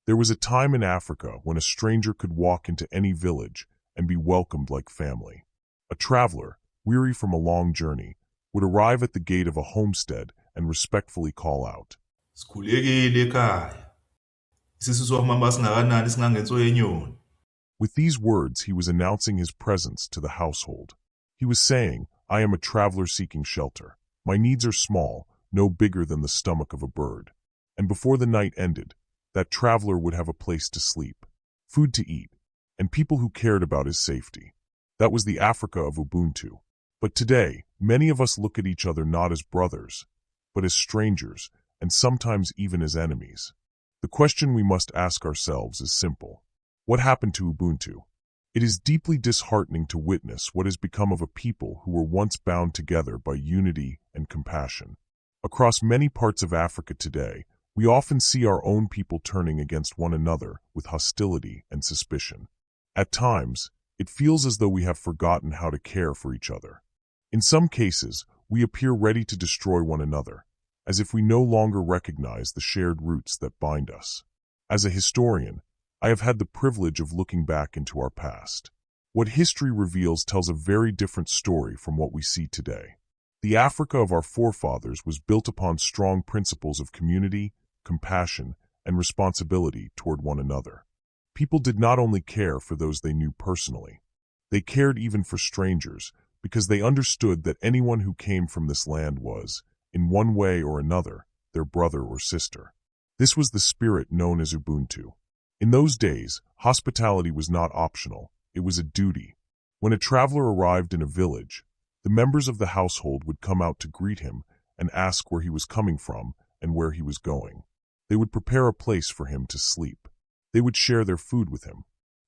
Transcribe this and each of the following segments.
There was a time in Africa when a stranger could walk into any village and be welcomed like family. A traveler, weary from a long journey, would arrive at the gate of a homestead and respectfully call out. Sikhulekile ekhaya. Isisu sokuhamba singakanani singangenso yenyoni. With these words, he was announcing his presence to the household. He was saying, I am a traveler seeking shelter. My needs are small, no bigger than the stomach of a bird. And before the night ended, that traveler would have a place to sleep, food to eat, and people who cared about his safety. That was the Africa of Ubuntu. But today, many of us look at each other not as brothers, but as strangers, and sometimes even as enemies. The question we must ask ourselves is simple. What happened to Ubuntu? It is deeply disheartening to witness what has become of a people who were once bound together by unity and compassion. Across many parts of Africa today, we often see our own people turning against one another with hostility and suspicion. At times, it feels as though we have forgotten how to care for each other. In some cases, we appear ready to destroy one another, as if we no longer recognize the shared roots that bind us. As a historian, I have had the privilege of looking back into our past. What history reveals tells a very different story from what we see today. The Africa of our forefathers was built upon strong principles of community, compassion, and responsibility toward one another. People did not only care for those they knew personally. They cared even for strangers, because they understood that anyone who came from this land was, in one way or another, their brother or sister. This was the spirit known as Ubuntu. In those days, hospitality was not optional, it was a duty. When a traveler arrived in a village, the members of the household would come out to greet him and ask where he was coming from and where he was going. They would prepare a place for him to sleep. They would share their food with him.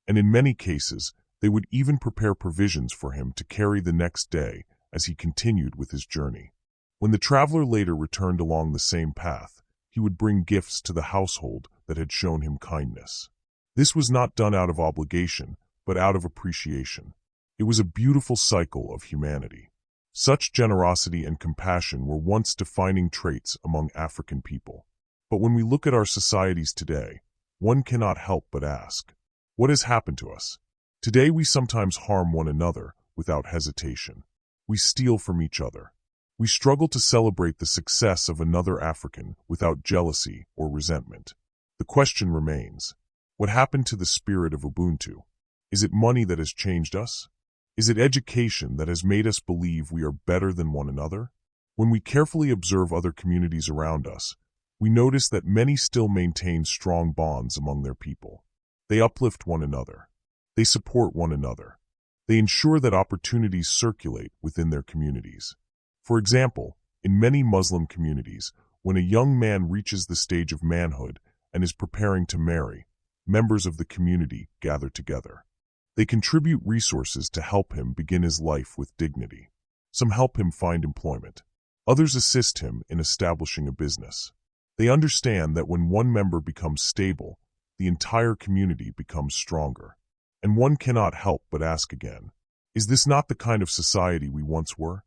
And in many cases, they would even prepare provisions for him to carry the next day as he continued with his journey. When the traveler later returned along the same path, he would bring gifts to the household that had shown him kindness. This was not done out of obligation, but out of appreciation. It was a beautiful cycle of humanity. Such generosity and compassion were once defining traits among African people. But when we look at our societies today, one cannot help but ask, what has happened to us? Today we sometimes harm one another without hesitation. We steal from each other. We struggle to celebrate the success of another African without jealousy or resentment. The question remains, what happened to the spirit of Ubuntu? Is it money that has changed us? Is it education that has made us believe we are better than one another? When we carefully observe other communities around us, we notice that many still maintain strong bonds among their people. They uplift one another. They support one another. They ensure that opportunities circulate within their communities. For example, in many Muslim communities, when a young man reaches the stage of manhood and is preparing to marry, members of the community gather together. They contribute resources to help him begin his life with dignity. Some help him find employment. Others assist him in establishing a business. They understand that when one member becomes stable, the entire community becomes stronger. And one cannot help but ask again, is this not the kind of society we once were?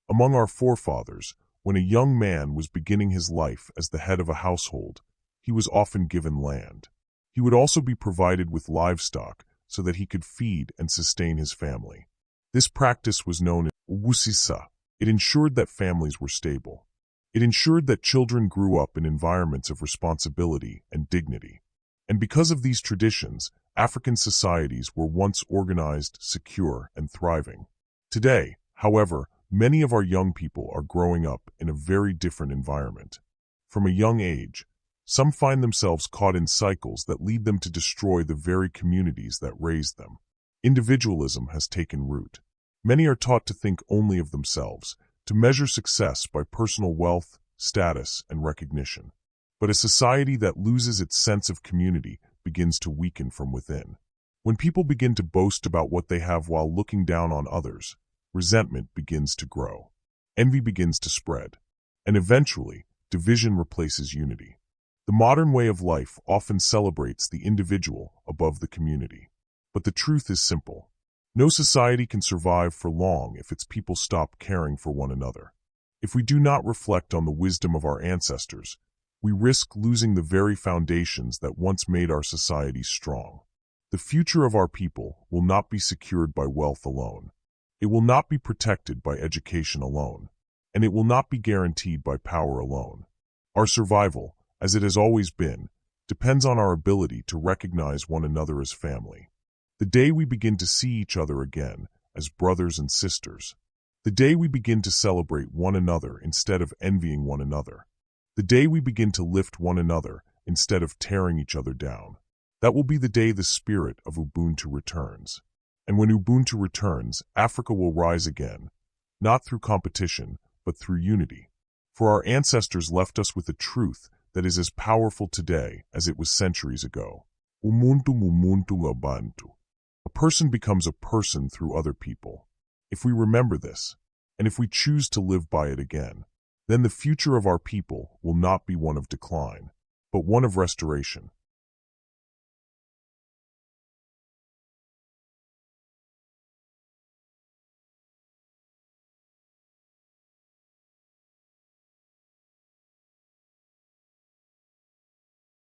Among our forefathers, when a young man was beginning his life as the head of a household, he was often given land. He would also be provided with livestock so that he could feed and sustain his family. This practice was known as ubusisa. It ensured that families were stable. It ensured that children grew up in environments of responsibility and dignity. And because of these traditions, African societies were once organized, secure, and thriving. Today, however, many of our young people are growing up in a very different environment. From a young age, some find themselves caught in cycles that lead them to destroy the very communities that raised them. Individualism has taken root. Many are taught to think only of themselves, to measure success by personal wealth, status, and recognition. But a society that loses its sense of community begins to weaken from within. When people begin to boast about what they have while looking down on others, resentment begins to grow. Envy begins to spread. And eventually, division replaces unity. The modern way of life often celebrates the individual above the community. But the truth is simple. No society can survive for long if its people stop caring for one another. If we do not reflect on the wisdom of our ancestors, we risk losing the very foundations that once made our societies strong. The future of our people will not be secured by wealth alone. It will not be protected by education alone. And it will not be guaranteed by power alone. Our survival, as it has always been, depends on our ability to recognize one another as family. The day we begin to see each other again as brothers and sisters, the day we begin to celebrate one another instead of envying one another, the day we begin to lift one another instead of tearing each other down, that will be the day the spirit of Ubuntu returns. And when Ubuntu returns, Africa will rise again, not through competition, but through unity. For our ancestors left us with a truth that is as powerful today as it was centuries ago. Umuntu mumuntu ngabantu. A person becomes a person through other people. If we remember this, and if we choose to live by it again, then the future of our people will not be one of decline, but one of restoration.